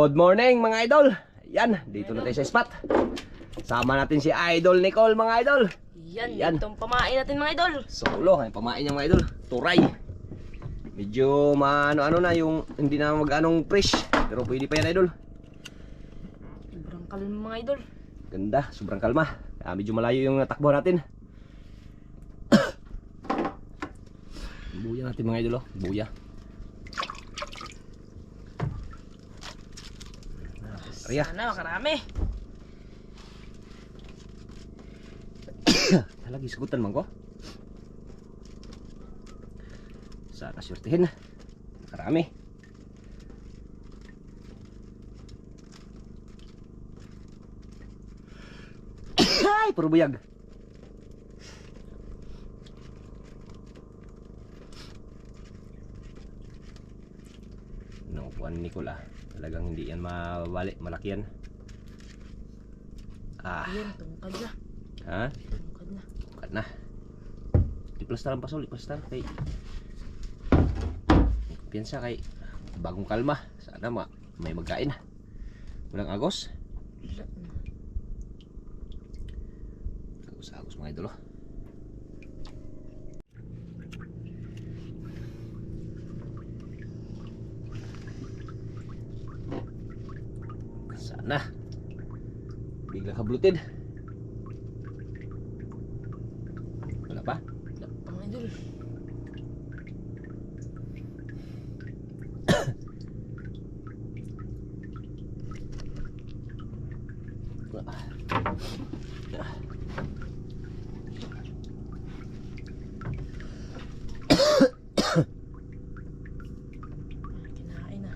Good morning mga idol. Yan, dito na tayo sa spot. Sama natin si Idol Nicole mga idol. Yan. Itong pamain natin mga idol. Solo, ay pamain niya mga idol. Turay. Medyo ano na yung hindi na mag-anong fresh. Pero pwede pa yan idol. Sobrang kalma mga idol. Ganda, sobrang kalma. Medyo malayo yung takbo natin. Buya natin mga idol, oh. Buya. Ariya. Sana makarami. Lagi sagutan man ko. Sana swertihin. Karami. Ay, puro buyag. Nakukuhan ni Nicola. Talagang hindi yan mabalik, malaki yan. Yan, tungkad na. Ha? Tungkad na. Tungkad na. Iplastaran pa sol, iplastaran kay kumpiyansa kay bagong kalma. Sana may magkain. Walang agos. Agos mga idolo. Sana bigla kablutin. Wala pa? Wala pa mga idol. Kinain na.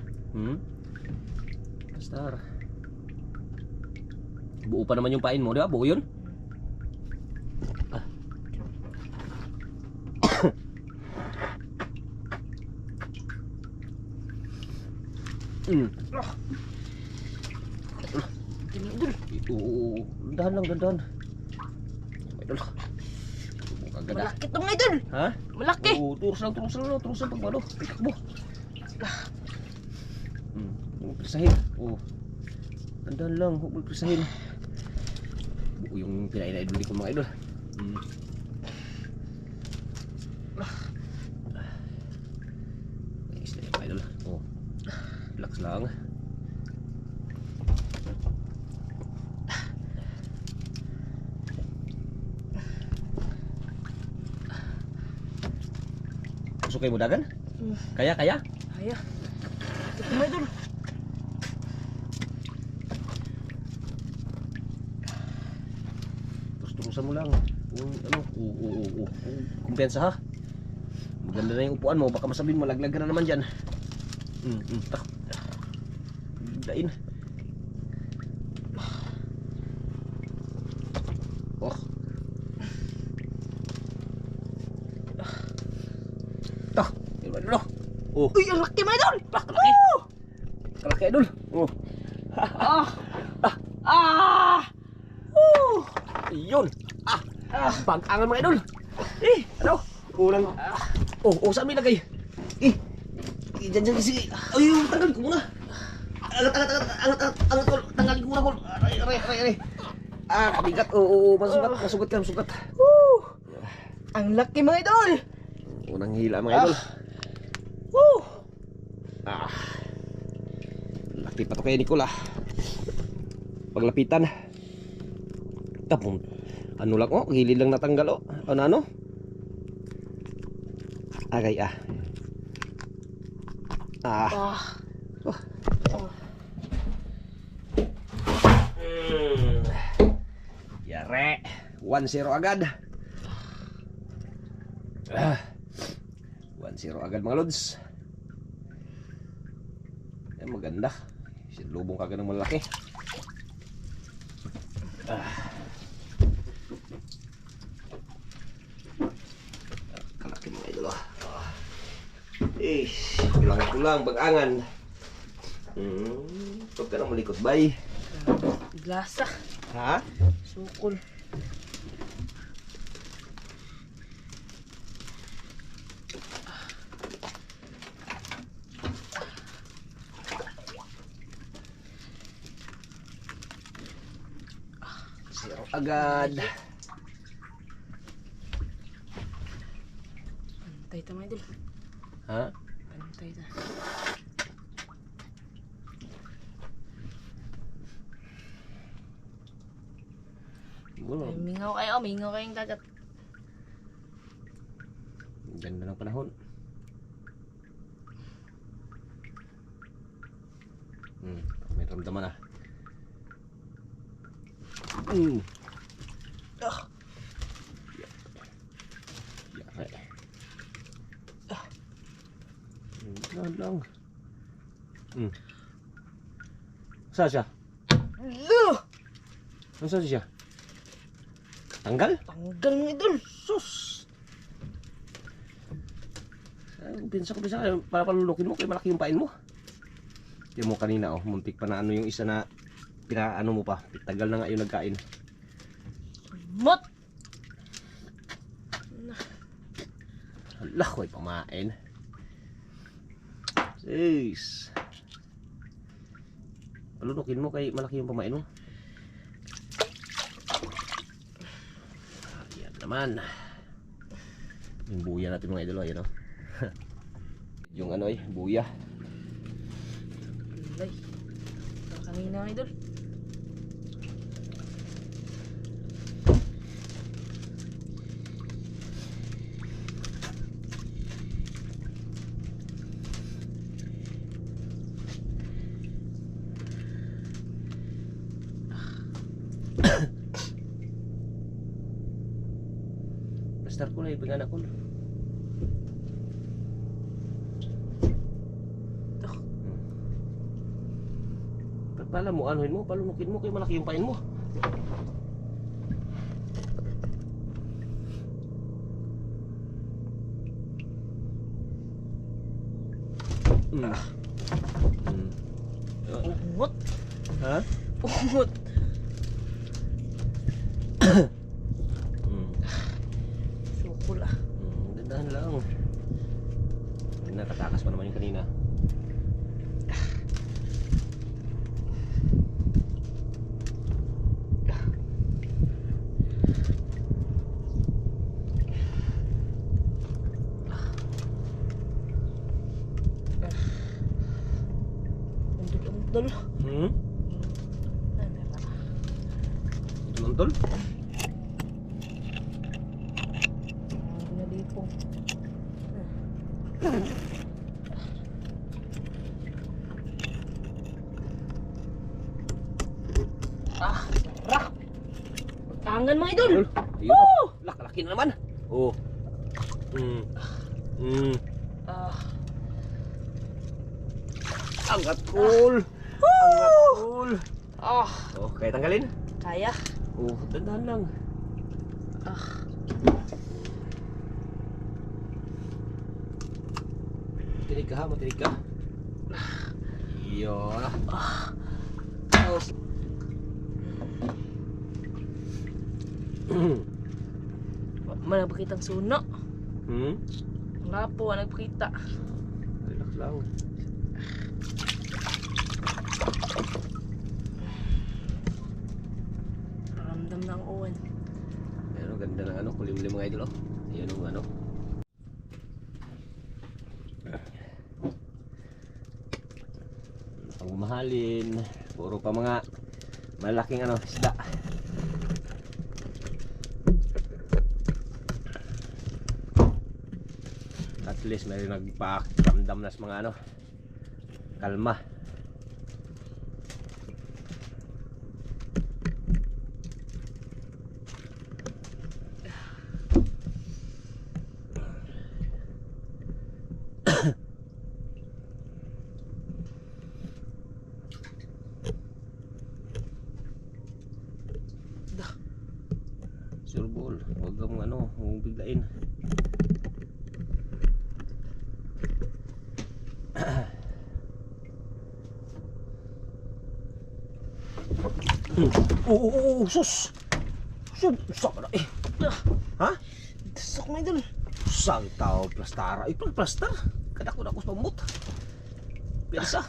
Star. Buo pa naman yung pain mo, di ba? Buo yun? Oo, dahan lang, dahan. Idol. Malaki itong idol. Ha? Malaki. Oo, turus lang pagmano. Takbo. Huwag pisahin. Oo. Dahan lang, huwag pisahin. Buo yung pinain na idol ko mga idol. Ayos na yung mga idol. Oo. Relax lang. Gusto kayo mo dagan? Kaya? Kaya. Ito mga idol. Turusan mo lang. Kumpiyansa ha. Maganda na yung upuan mo. Baka masabihin mo, laglag ka na naman dyan. Tak. Dain. Oh. Tak. Uy, ang laki mga idol. Laki. Kalaki idol. Yun. Pag-angan mga idol. Ano? Kulang. Saan may lagay? Diyan sige. Ay, tanggalin ko muna. Angat, tanggalin ko muna. Aray. Kabigat. Masugat. Ang laki mga idol. Unang hila mga idol. Laki pa to kay Nicola. Paglapitan. Tapos ano lang gilid lang natanggal ano? Agay Yare 1-0 agad. 1-0 agad mga lods. Maganda. Sinlubong kagad ng malaki. Kalaki mga idol. Kulang bag-angan. Huwag ka na malikot bay. Glasa. Ha? Sukol. Zero agad. Pantay ta mga idol. Ha? Pantay ta. Siguro. Ay, mingaw kayo. Mingaw kayong dagat. Ganda ng panahon. May ramdaman na. Ah. Yari. Dahan lang. Saan siya? Lo! Saan siya? Tanggal? Tanggal mga idol. Sus! Pinsa ko kayo, para palulukin mo, kaya malaki yung pain mo. Yung mo kanina, oh, muntik pa na ano yung isa na pinaano mo pa. Tagal na nga yung nagkain. Mot! Hala, ko'y pamain. Jeez. Palulukin mo, kay malaki yung pamain mo. Ayan naman. Yung buya natin mga idol, ayan o. Yung ano eh, buya. Alay. Kanina mga idol. Plaster ko na, ipinganak ko na. Pala mo, anuhin mo, palunukin mo, kaya malaki yung pain mo. Umot! Ha? Umot! Sukul ah. Dandahan lang. Nakatakas pa naman yung kanina. Dol. Ito nantol? Nalipong. Sarap! Tangan mga idol! Ayun, laki na naman. Oh. Angat cool. Angat cool. Oh, kaya tanggalin? Kaya. Oh, dandahan lang. Matinig ka ha, matinig ka. Yun. Mana nagpakitang suno. Nga po, nagpakita. Relax lang. Ramdam na ang uwan. Pero ganda ng ano, kulim-lim mga idol oh. Ayan yung ano. Pagmamahalin. Puro pa mga malaking ano, isda. At least may nagpakamdam na sa mga ano, kalma. Surbol, huwag kang ano, huwag biglain. Sus! Sana eh. Ha? Dasok mga idol. Sang tao plastara. Plaster. Kadako-dako sa pamut. Biasa.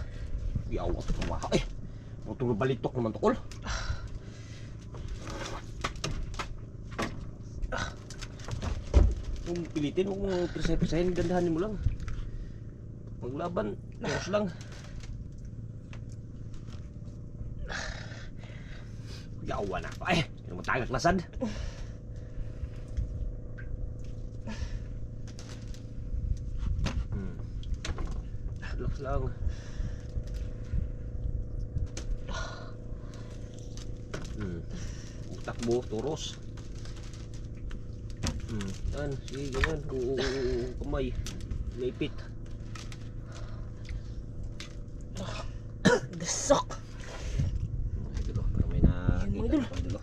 Biawat ko maha eh. Mutong balitok naman tukol. mong pilitin, huwag mong presay-presahin, gandahanin mo lang. Maglaban, terus lang. Yawa na ako eh, yung matagak na sad. Relax lang. Takbo, turos. Yan, sige, ganyan. Kamay. Naipit. Dasok. Ito, parang may nakita Idol. ako, idol.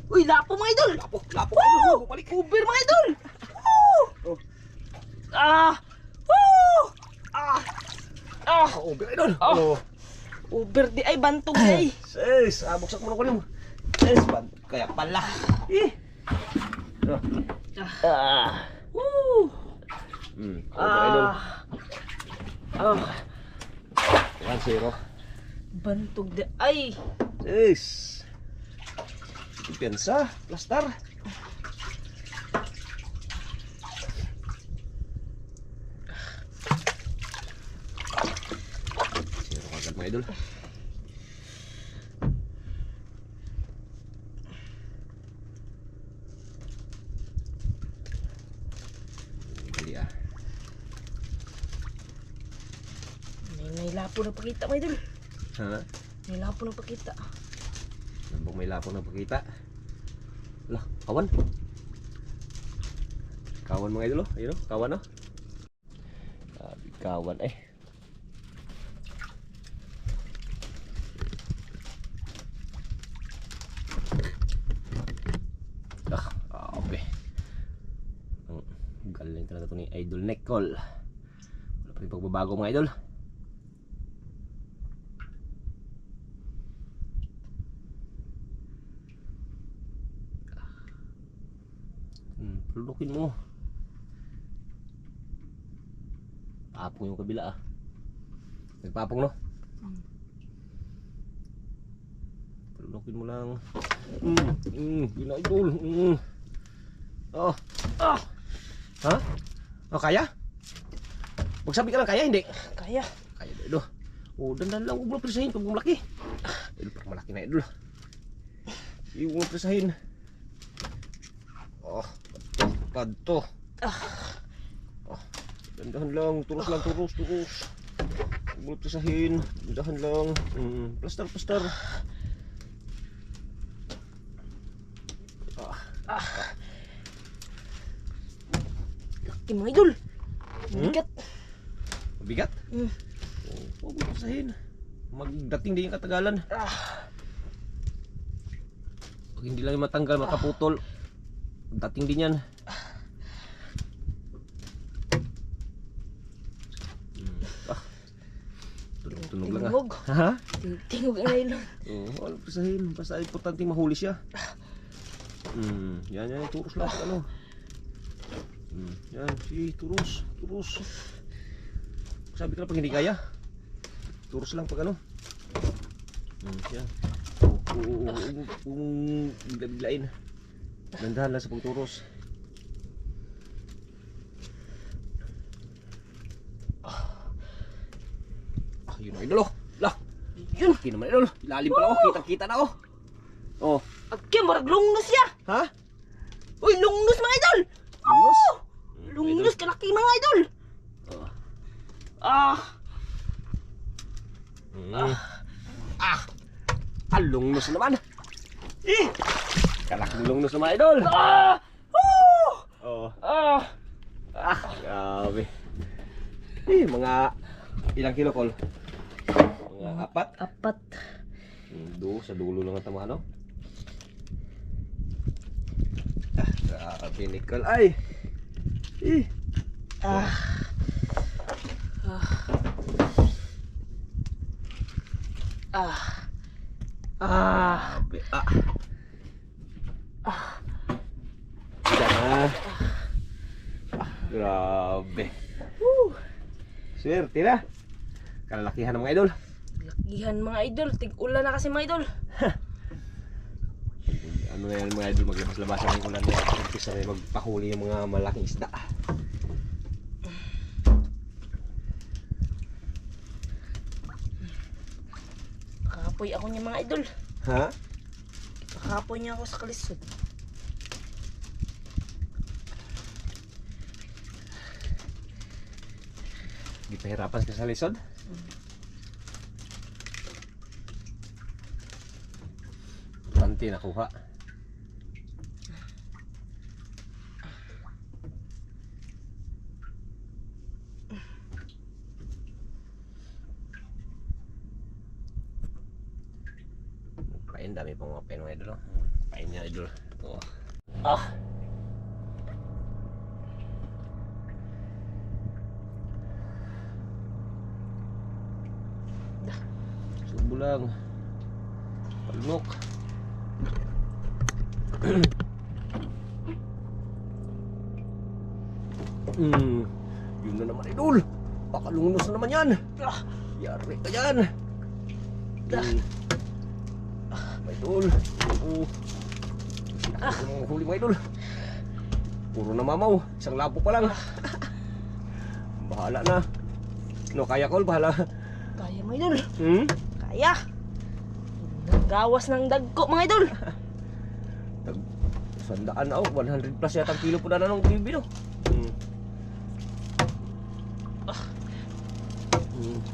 Uy, lapo mga idol! Lapo, idol. Balik. Uber mga idol! Woo! Ah! Woo! Ah! Ah! Uber, idol. Oh. Uber di ay bantog di ay. Sis, buksak mo na ko niyo. Sis, kaya pala. Woo! Uber, idol. Ah! 1-0. Bantog di ay. Sis. Piensa, plastar. Zero agad mga idol. Dali ah. May lapo na pakita mga idol. Ha? May lapo na pakita. Nambong may lapo na pakita. Lah, kawan. Kawan mga idol, oh. Ayun oh, kawan oh. Kawan eh. Okay. Ang galing talaga ito ni Idol Nicole. Wala pa rin pagbabago mga idol. Lulukin mo. Papong yung kabila ah. Nagpapong no? Lulukin mo lang. Yun na idol. Oh. Ah. Ha? Oh, kaya? Magsabi ka lang kaya, hindi? Kaya. Kaya na idol. Oh, dandan lang. Huwag mo presahin pag malaki. Idol, pag malaki na idol. Huwag mo presahin. Oh, padto. Oh, dandahan lang. Turos lang, turos. Huwag mo presahin. Dandahan lang. Plaster. Laki mga idol. Bigat. Mabigat? Huwag mo presahin. Magdating din yung katagalan. Pag hindi lang yung matanggal, makaputol. Dating din yan. Tunog lang ah. Tingog. Ha? Tingog ang nylon. Wala presahin. Basta importante mahuli siya. Yan. Turos lang pag ano. Yan. Sige, turos. Sabi ka na pag hindi kaya. Turos lang pag ano. Yan. Kung bigla-biglain. Dandahan lang sa pagturos. Yun ang idol oh. Lah. Yun. Laki naman idol. Ilalim pala oh. Kitang-kita na oh. Oh. Agke, marag lungnos siya. Ha? Uy, lungnos mga idol. Lungnos? Lungnos kalaki mga idol. Lungnos naman. Kalaking lungnos naman idol. Grabe. Mga ilang kilo kol? Mga 4? Sa dulo lang ang tama no? Grabe Nicole. Ay! Grabe. Diyan na. Grabe. Swerte na. Kalalakihan ng mga idol. Lakihan mga idol. Tig-ulan na kasi mga idol. Ano na yan mga idol, maglabas-labasan ng ulan na umpisa na magpahuli yung mga malaking isda. Nakapoy ako niya mga idol. Ha? Nakapoy niya ako sa kalisod. Di pahirapan ka sa lisod? Panti nakuha. Pain, dami pang mga pain mga idol. Pain niya idol. Oh. Ah! Subo lang. Palunok. Yun na naman idol. Pakalungnos na naman yan. Yari ka yan. Idol. Oo. Mga huli mga idol. Puro na mamaw. Isang lapo pa lang. Bahala na. No, kaya ko. Bahala. Kaya mga idol. Kaya. Gawas ng dagko mga idol. Sandaan na 100 plus yata ang kilo po na ng TV no.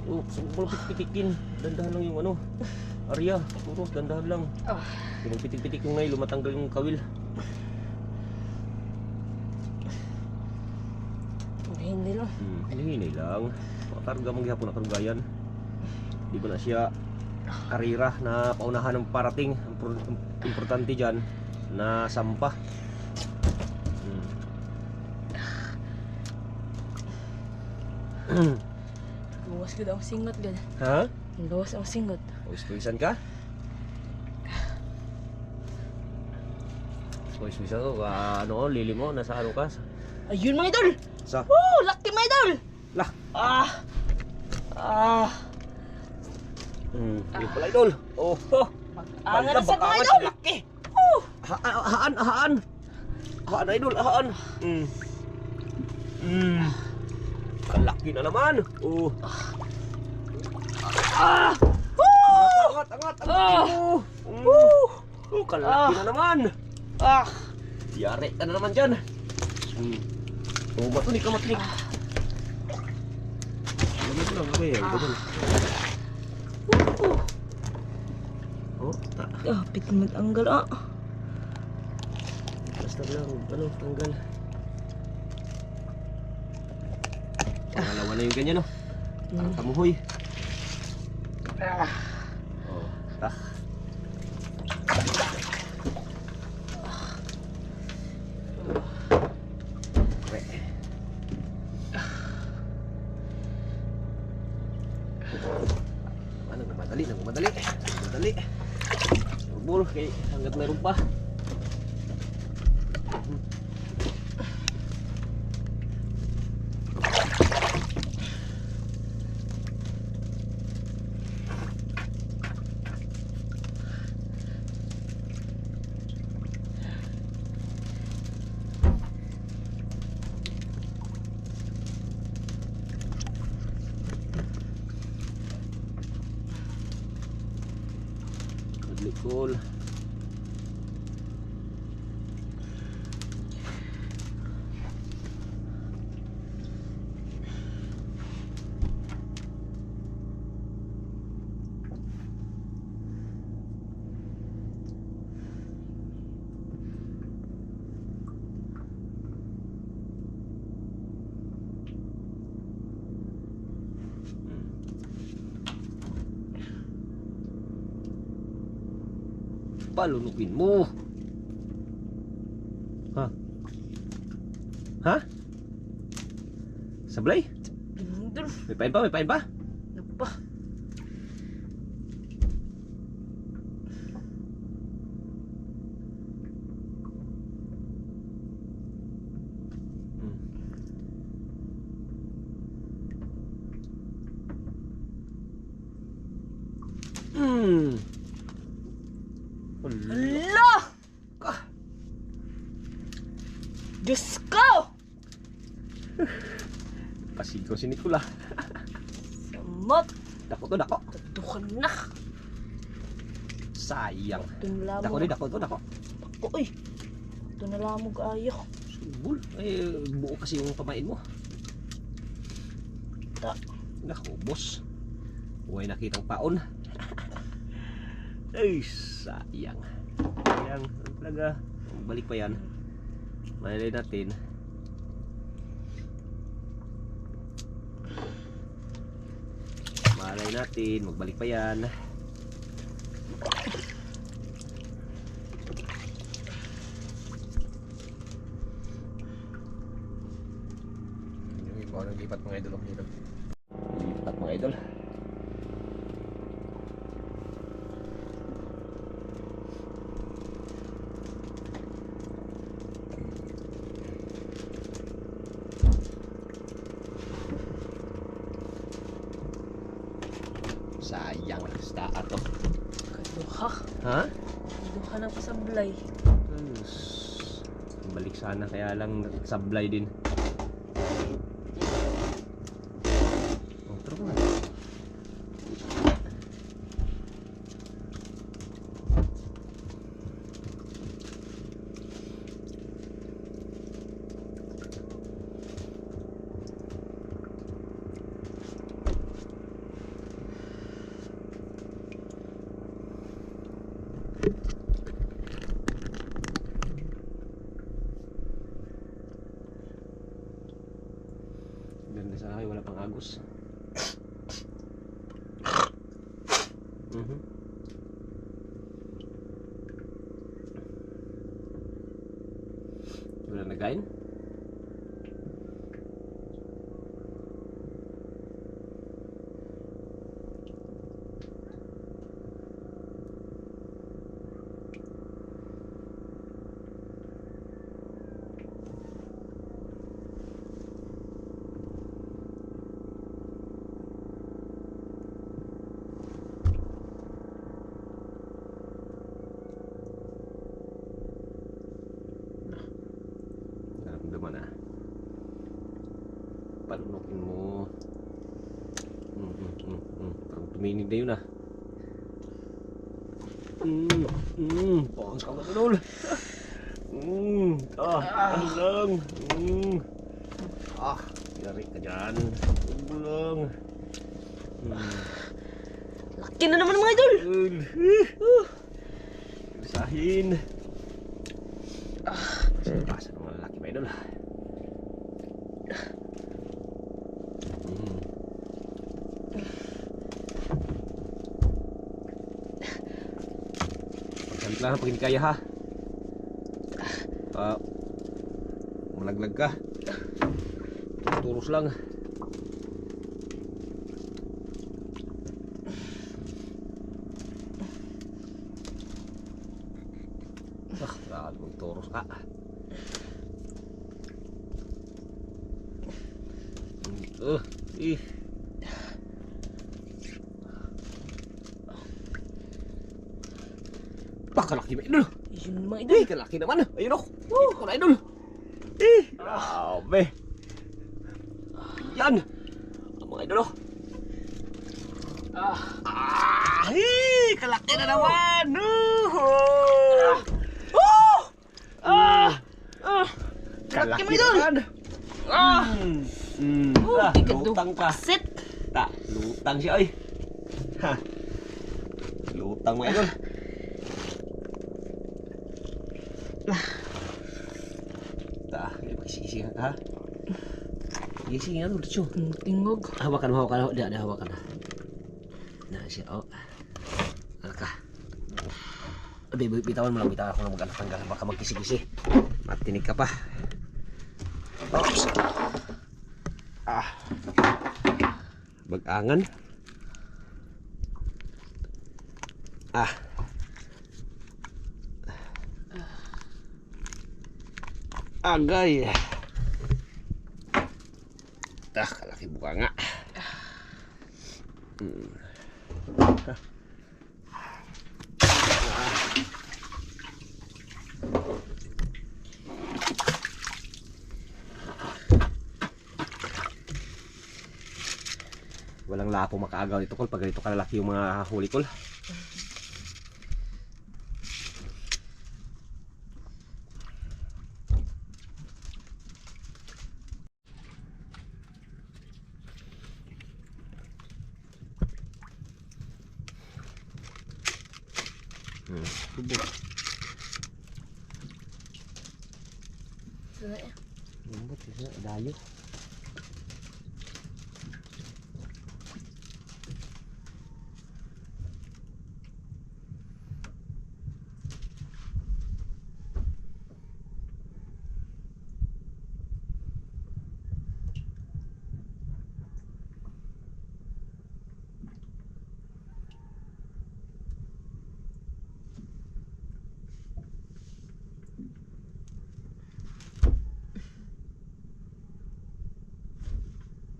Oh, sumul pitik-pitikin. Dandahan lang yung ano. Arya, puro dandahan lang. Yung pitik-pitik yung ngayon, lumatanggal yung kawil. Hindi lang. Hinihinay lang. Makarga mong gihapon na karugayan. Di ba na siya karira na paunahan ng parating. Ang importante dyan na sampah. Gawas ko daw ang singot gad. Ha? Gawas ang singot. Uwis-wisan ka? Uwis-wisan ko ano, lili mo, nasa ano ka? Ayun mga idol! Sa? Woo! Lucky mga idol! Lah! Yun pala idol. Oh, oh. Angan na sa mga idol! Laki! Woo! Haan! Haan idol, haan! Kalaki na naman! Oh! Angat! Oh, kalaki na naman! Yari ka na naman dyan! Oh, matunik ka, matunik! Alam mo lang, okay, ito dun. Oh, Pitin matanggal basta lang, ano, tanggal. Pangalawa na yung ganyan, no? Parang kamuhoy. Oh, tak. Nagmadali. Turbol, kay hanggat mayroon pa. Cool. Palunukin mo. Ha? Sablay? Idol. May pain pa? Napa. Hala! Diyos ko! Pasigaw si Nicola. Samot! Dako to, dako. Tudukan na! Sayang. Ito na Dako lamog. di, dako to, dako. Ako eh. Ito na lamog ayo. Subol. Eh, buo kasi yung pamain mo. Ta. Naku, boss. Huwag nakitang paon. Ay, sayang. Sayang. Talaga. Balik pa yan. Malay natin. Malay natin. Magbalik pa yan. Yung iba nang lipat mga idol dito. Lipat mga idol. Sayang sa ato. Kaduha. Ha? Kaduha ng pasablay. Balik sana kaya lang sablay din. Oh, tara ka. Ganda sa akin, wala pang agos. Wala nagain? Naramdaman na. Palunukin mo. Parang tuminig na yun ah. Pangos ka matulol. Ano lang. Yari ka dyan. Ano lang. Laki na naman mga idol! Sahin. Pasa ng mga laki ba idol? Pagkalit lang pag hindi kaya ha. Malaglag ka. Turos lang. Grabe magturos ka. Kalaki ba idol? Yun mga idol. Kalaki naman. Ayun o. Ito na idol. Grabe. Yan. Ang mga idol o. Kalaki na naman. Kalaki mga idol. Lutang ka. Sit. Lutang siya oy. Lutang mga idol. Isi-isi ka ha? Isi nga dito. Tingog. Hawakan mo, hawakan mo. Di hawakan na. Na siya, oh. Ano ka? Bitawan mo lang, bitawan ako na mag-alatanggal. Baka magkisi-kisi. Matinig ka pa. Oops. Bag-angan. Agay. Kalaki buka nga. Walang lapo makaagaw nito kol pag ganito kalalaki yung mga huli kol. Tubo. Sana ya. Lembut bisa dayo.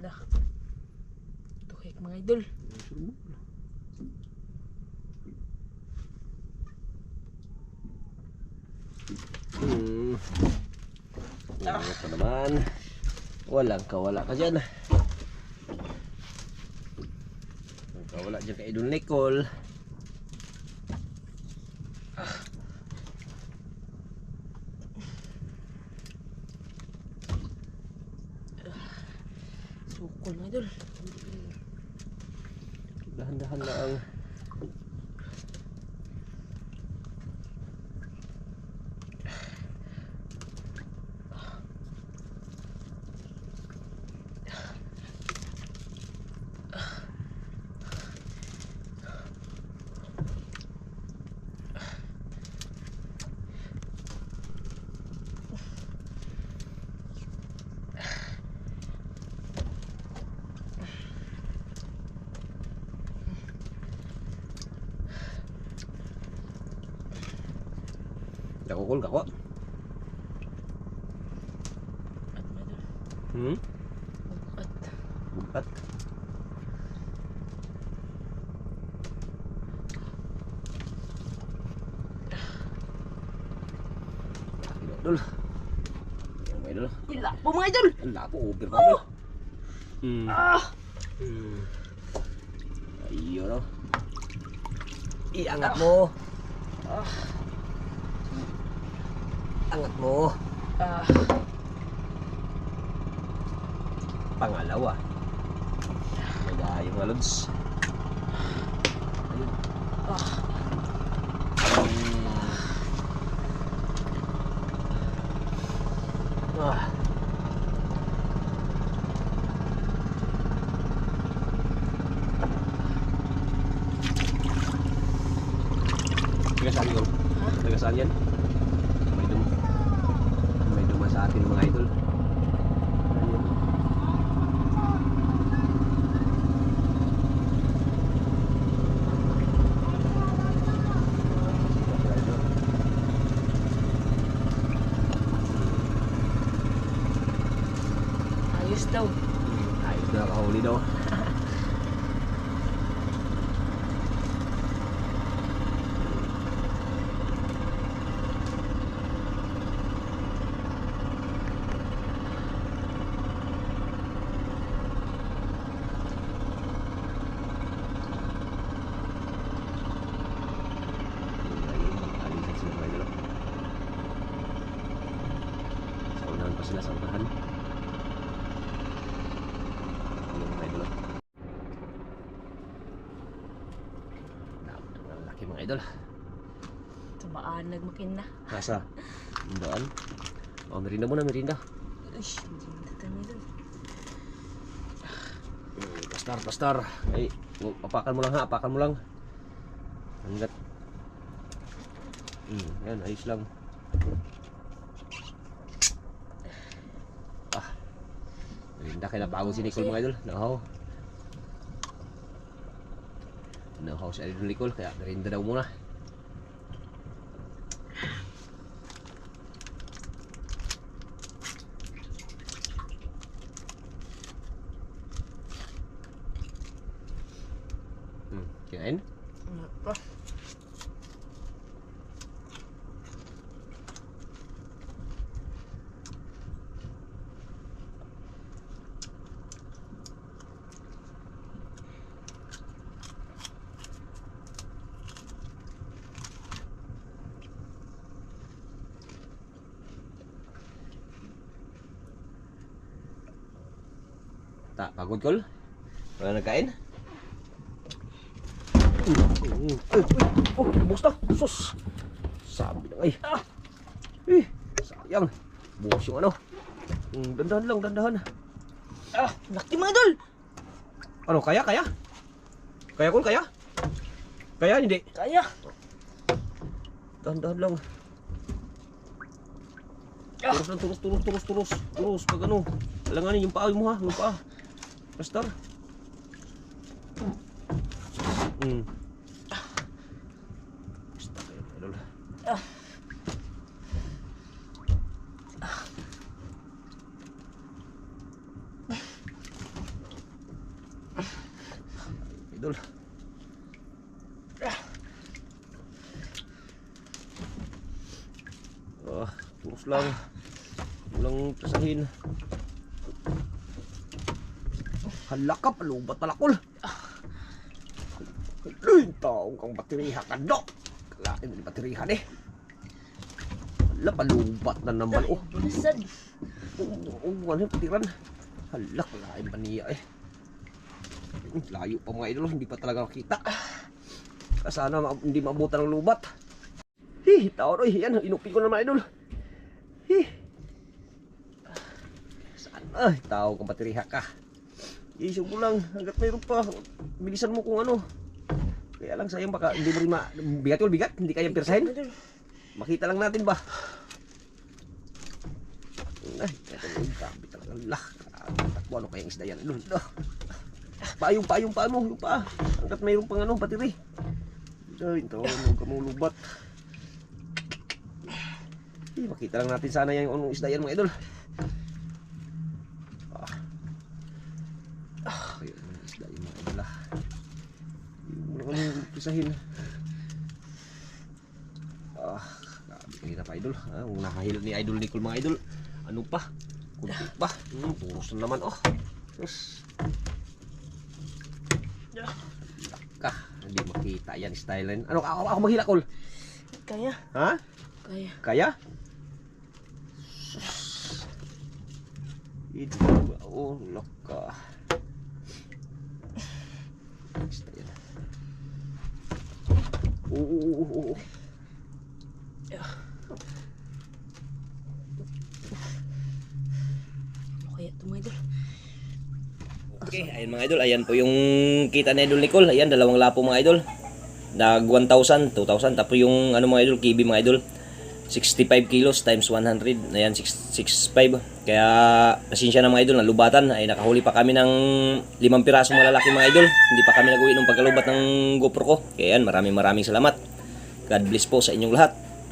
Dah. Tuhik mga idol. Ingat pa naman. Walang kawala ka dyan. Walang kawala dyan kay Idol Nicole. Sukol mga idol. Dahan-dahan lang. Dakukul ka ko. At mga idol. At. Bukat. Idol. Yang mga idol. Ila po mga idol. Ang lapo, over pa idol. Ayun o. Iangat mo. Angat mo. Pangalawa. Nagayo nga lods. Ayun. Taga saan yun? Taga saan yan? May duma sa atin mga idol. Ayun. Ayos daw. Ayos na nakahuli daw. Alisan sila mga idol. Sa unahan pa sila sa unahan. Ayun mga idol. Ang laki mga idol. Tabaan nagmakin na. Nasa? Bundaan? Oh, merinda muna, merinda. Uy, hindi na mga idol. Pastar, pastar. Ay, apakan mo lang ha, apakan mo lang. Hanggat. Yan, ayos lang. Merinda kaya napagod si Nicole mga idol. Nahaw. Nahaw si Idol Nicole, kaya merinda daw muna. Kirain? Apa? Pagod kol? Wala nagkain? Oh, bukas na. Sus. Sabi na ay. Sayang. Bukas yung ano. Dandahan lang, dandahan. Laki mga idol. Ano, kaya? Kaya kol, kaya? Kaya, hindi? Kaya. Dandahan lang. Turus lang, turus. Pag ano. Alanganin yung paa mo ha, yung paa. Pastor. Basta kayo, idol. Idol. Turus lang. Walang pasahin. Hala ka, palubat pala kol. Ay, taong kang bateriha ka, Dok. Kalain mo yung baterihan eh. Hala, palubat na naman. Bilisad. Ano yung patiran? Hala, kalain pa niya eh. Layo pa mga idol, hindi pa talaga makita. Sana hindi maabutan ng lubat. Tao rin, yan, inupin ko na mga idol. Saan? Tao kang bateriha ka. Isip mo lang, hanggat mayroon pa. Bilisan mo kung ano. Kaya lang sayang baka hindi mo rin bigat yun, bigat. Hindi kayang pirsahin. Makita lang natin ba? Ay, ito mo yung tabi talaga. Takbo ano kayang isda yan. Yung paa mo, yung paa. Hanggat mayroon pang ano, bateri. Ay, ito, huwag ka mong lubat. Makita lang natin sana yung isda yan mga idol. Ayun, isda yung mga idol. Yung pisahin. Grabe kanina pa idol. Kung nakahilot ni idol Nicole mga idol. Ano pa? Kunti pa. Puros na naman Yes. Laka. Hindi makita yan style line. Ano ako mahila Col? Kaya. Ha? Kaya. Kaya? Ito. Laka. Basta yan. Oo. Kaya ito mga idol. Okay, ayun mga idol. Ayan po yung kita ni Idol Nicole. Ayan, dalawang lapo mga idol. Nag 1,000, 2,000. Tapos yung ano mga idol, kibi mga idol. 65 kilos times 100. Ayan, 665. Kaya, pasensya na mga idol, nalubatan. Ay, nakahuli pa kami ng 5 pirasong malalaki mga idol. Hindi pa kami nag-uwi ng pagkalubat ng GoPro ko. Kaya yan, maraming salamat. God bless po sa inyong lahat.